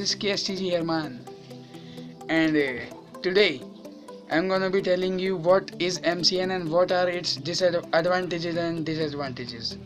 is KSTG Herman, and today I'm gonna be telling you what is MCN and what are its advantages and disadvantages.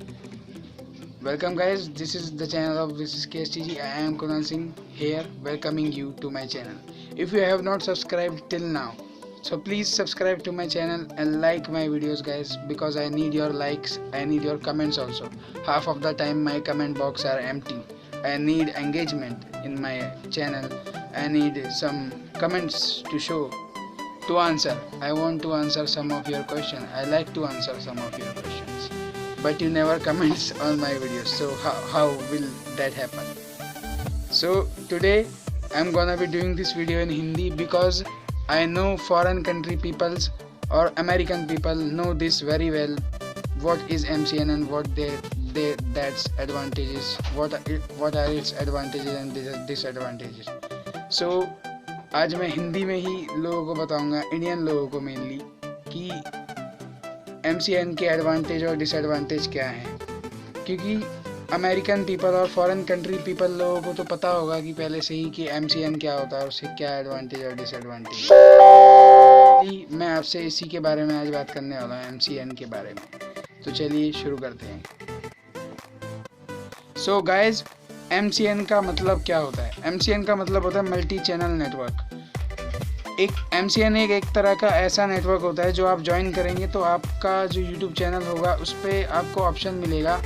Welcome guys, this is the channel of This is KSTG. I am Kunal Singh here welcoming you to my channel. If you have not subscribed till now, so please subscribe to my channel and like my videos guys, because I need your likes, I need your comments also. Half of the time my comment box are empty. I need engagement in my channel. I need some comments to show, to answer. I want to answer some of your questions. I like to answer some of your questions, but you never comments on my videos, so how will that happen? So today I'm gonna be doing this video in Hindi because I know foreign country peoples or American people know this very well, what is MCN and what that's advantages, what are its advantages and disadvantages. So आज मैं हिंदी में ही लोगों को बताऊंगा, Indian लोगों को mainly, कि MCN के एडवांटेज और डिसएडवांटेज क्या हैं, क्योंकि अमेरिकन पीपल और फॉरेन कंट्री पीपल लोगों को तो पता होगा कि पहले से ही कि MCN क्या होता है और उससे क्या एडवांटेज और डिसएडवांटेज। मैं आपसे इसी के बारे में आज बात करने वाला हूँ, MCN के बारे में। तो चलिए शुरू करते हैं। सो गाइज, MCN का मतलब क्या होता है? MCN का मतलब होता है मल्टी चैनल नेटवर्क। एक MCN एक तरह का ऐसा नेटवर्क होता है जो आप ज्वाइन करेंगे तो आपका जो YouTube चैनल होगा उस पर आपको ऑप्शन मिलेगा,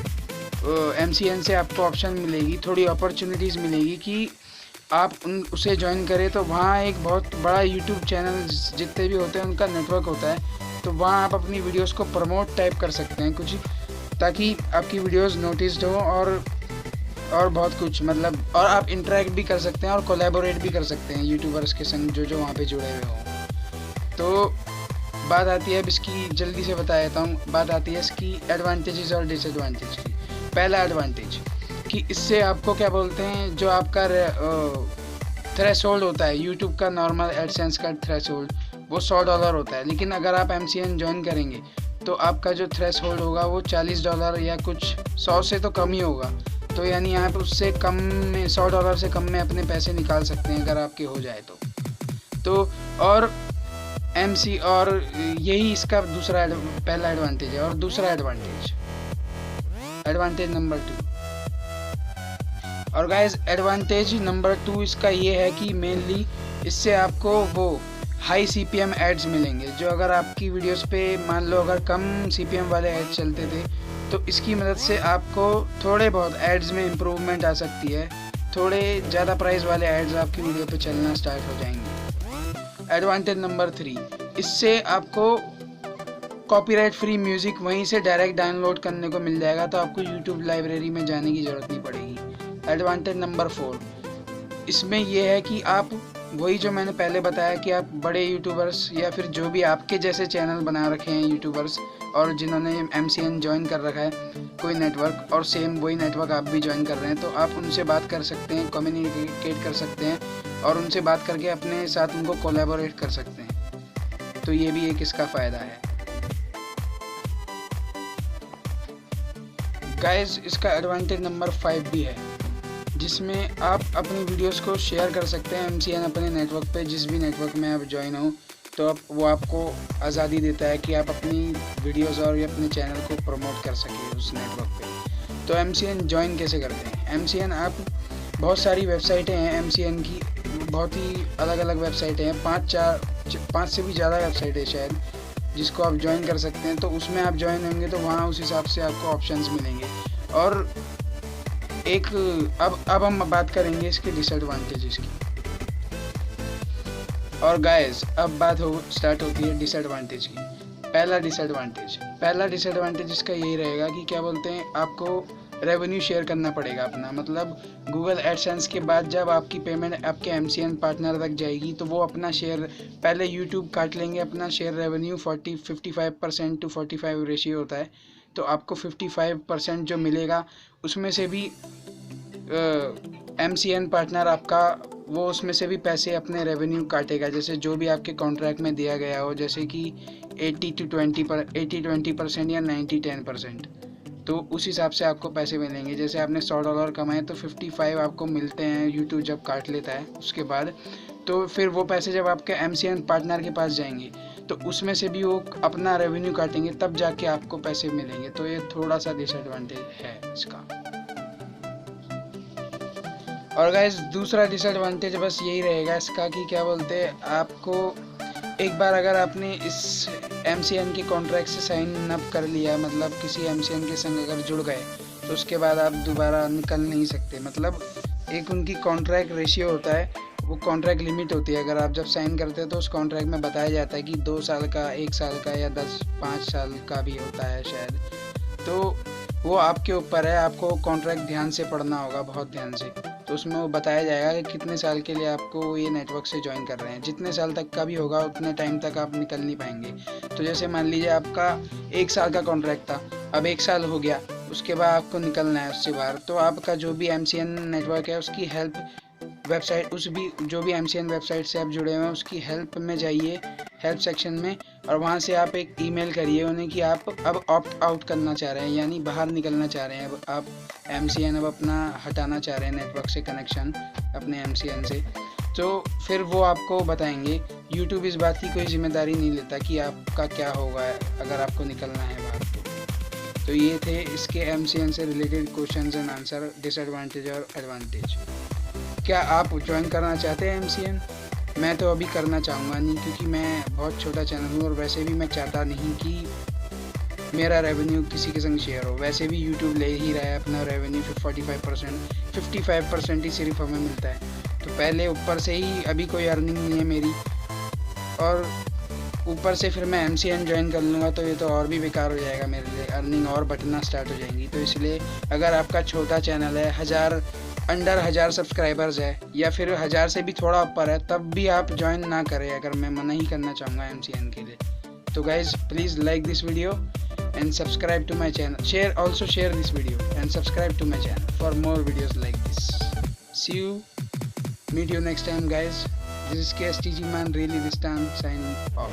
MCN से आपको ऑप्शन मिलेगी, थोड़ी अपॉर्चुनिटीज़ मिलेगी कि आप उसे ज्वाइन करें। तो वहाँ एक बहुत बड़ा YouTube चैनल जितने भी होते हैं उनका नेटवर्क होता है, तो वहाँ आप अपनी वीडियोस को प्रमोट टाइप कर सकते हैं कुछ, ताकि आपकी वीडियोस नोटिस्ड हो और बहुत कुछ, मतलब, और आप इंटरेक्ट भी कर सकते हैं और कोलैबोरेट भी कर सकते हैं यूट्यूबर्स के संग जो वहाँ पे जुड़े हुए हों। तो बात आती है, अब इसकी जल्दी से बता देता हूँ, बात आती है इसकी एडवांटेजेस और डिसएडवांटेज की। पहला एडवांटेज कि इससे आपको क्या बोलते हैं, जो आपका थ्रेशोल्ड होता है यूट्यूब का, नॉर्मल एडसेंस का थ्रेशोल्ड वो $100 होता है, लेकिन अगर आप MCN ज्वाइन करेंगे तो आपका जो थ्रेशोल्ड होगा वो $40 या कुछ 100 से तो कम ही होगा। तो यानी आप उससे कम में, $100 से कम में अपने पैसे निकाल सकते हैं अगर आपके हो जाए तो और यही इसका पहला एडवांटेज है। और दूसरा एडवांटेज नंबर 2, और गाइस एडवांटेज नंबर 2 इसका ये है कि मेनली इससे आपको वो हाई CPM एड्स मिलेंगे, जो अगर आपकी वीडियोस पे मान लो अगर कम CPM वाले एड्स चलते थे तो इसकी मदद से आपको थोड़े बहुत एड्स में इम्प्रूवमेंट आ सकती है, थोड़े ज़्यादा प्राइस वाले एड्स आपकी वीडियो पे चलना स्टार्ट हो जाएंगे। एडवांटेज नंबर 3, इससे आपको कॉपीराइट फ्री म्यूज़िक वहीं से डायरेक्ट डाउनलोड करने को मिल जाएगा, तो आपको यूट्यूब लाइब्रेरी में जाने की ज़रूरत नहीं पड़ेगी। एडवांटेज नंबर 4, इसमें यह है कि आप वही जो मैंने पहले बताया कि आप बड़े यूट्यूबर्स या फिर जो भी आपके जैसे चैनल बना रखे हैं यूट्यूबर्स और जिन्होंने MCN ज्वाइन कर रखा है कोई नेटवर्क, और सेम वही नेटवर्क आप भी ज्वाइन कर रहे हैं, तो आप उनसे बात कर सकते हैं, कम्युनिकेट कर सकते हैं और उनसे बात करके अपने साथ उनको कोलैबोरेट कर सकते हैं। तो ये भी एक इसका फ़ायदा है। गाइस, इसका एडवांटेज नंबर 5 भी है, जिसमें आप अपनी वीडियोस को शेयर कर सकते हैं MCN अपने नेटवर्क पे, जिस भी नेटवर्क में आप ज्वाइन हो, तो वो आपको आज़ादी देता है कि आप अपनी वीडियोस और अपने चैनल को प्रमोट कर सकें उस नेटवर्क पे। तो MCN ज्वाइन कैसे करते हैं? MCN आप, बहुत सारी वेबसाइटें हैं MCN की, बहुत ही अलग अलग वेबसाइटें हैं, 5 से भी ज़्यादा वेबसाइट है शायद, जिसको आप ज्वाइन कर सकते हैं। तो उसमें आप ज्वाइन होंगे तो वहाँ उस हिसाब से आपको ऑप्शंस मिलेंगे। और अब हम बात करेंगे इसके डिसएडवांटेजेस की। और गाइस, अब बात स्टार्ट होती है डिसएडवांटेज की। पहला डिसएडवांटेज इसका यही रहेगा कि क्या बोलते हैं, आपको रेवेन्यू शेयर करना पड़ेगा अपना, मतलब गूगल एडसेंस के बाद जब आपकी पेमेंट आपके MCN पार्टनर तक जाएगी तो वो अपना शेयर, पहले यूट्यूब काट लेंगे अपना शेयर रेवेन्यू, 55% to 45 रेशियो होता है, तो आपको 55% जो मिलेगा उसमें से भी MCN पार्टनर आपका वो उसमें से भी पैसे अपने रेवेन्यू काटेगा, जैसे जो भी आपके कॉन्ट्रैक्ट में दिया गया हो, जैसे कि 80-20% या 90-10%। तो उस हिसाब से आपको पैसे मिलेंगे। जैसे आपने $100 कमाए तो 55 आपको मिलते हैं यूट्यूब जब काट लेता है उसके बाद। तो फिर वो पैसे जब आपके MCN पार्टनर के पास जाएंगे तो उसमें से भी वो अपना रेवेन्यू काटेंगे, तब जाके आपको पैसे मिलेंगे। तो ये थोड़ा सा डिसएडवांटेज है इसका। और गाइस दूसरा डिसएडवांटेज बस यही रहेगा इसका कि क्या बोलते हैं, आपको एक बार अगर आपने इस MCN के कॉन्ट्रैक्ट से साइन अप कर लिया, मतलब किसी MCN के संग अगर जुड़ गए, तो उसके बाद आप दोबारा निकल नहीं सकते। मतलब एक उनकी कॉन्ट्रैक्ट रेशियो होता है, वो कॉन्ट्रैक्ट लिमिट होती है। अगर आप जब साइन करते हो तो उस कॉन्ट्रैक्ट में बताया जाता है कि 2 साल का, 1 साल का या 5 साल का भी होता है शायद। तो वो आपके ऊपर है, आपको कॉन्ट्रैक्ट ध्यान से पढ़ना होगा, बहुत ध्यान से। तो उसमें वो बताया जाएगा कि कितने साल के लिए आपको ये नेटवर्क से ज्वाइन कर रहे हैं। जितने साल तक का भी होगा उतने टाइम तक आप निकल नहीं पाएंगे। तो जैसे मान लीजिए आपका 1 साल का कॉन्ट्रैक्ट था, अब 1 साल हो गया, उसके बाद आपको निकलना है उससे बाहर। तो आपका जो भी MCN नेटवर्क है उसकी हेल्प वेबसाइट, जो भी MCN वेबसाइट से आप जुड़े हुए हैं उसकी हेल्प में जाइए, हेल्प सेक्शन में, और वहाँ से आप एक ईमेल करिए उन्हें कि आप अब ऑप्ट आउट करना चाह रहे हैं, यानी बाहर निकलना चाह रहे हैं। अब आप MCN अब अपना हटाना चाह रहे हैं नेटवर्क से कनेक्शन अपने MCN से। तो फिर वो आपको बताएंगे। यूट्यूब इस बात की कोई जिम्मेदारी नहीं लेता कि आपका क्या होगा अगर आपको निकलना है बाहर। तो ये थे इसके MCN से related questions and answer, disadvantage और एडवांटेज। क्या आप ज्वाइन करना चाहते हैं MCN? मैं तो अभी करना चाहूँगा नहीं, क्योंकि मैं बहुत छोटा चैनल हूँ और वैसे भी मैं चाहता नहीं कि मेरा रेवेन्यू किसी के संग शेयर हो। वैसे भी यूट्यूब ले ही रहा है अपना रेवेन्यू 55% ही सिर्फ हमें मिलता है। तो पहले ऊपर से ही अभी कोई अर्निंग नहीं है मेरी, और ऊपर से फिर मैं MCN ज्वाइन कर लूँगा तो ये तो और भी बेकार हो जाएगा मेरे लिए, अर्निंग और बटना स्टार्ट हो जाएंगी। तो इसलिए अगर आपका छोटा चैनल है, अंडर 1000 सब्सक्राइबर्स है, या फिर 1000 से भी थोड़ा ऊपर है, तब भी आप ज्वाइन ना करें, अगर मैं मना ही करना चाहूँगा MCN के लिए। तो guys please like this video and subscribe to my channel, share this video and subscribe to my channel for more videos like this. Meet you next time guys. This is KSTG man, really this time signing off.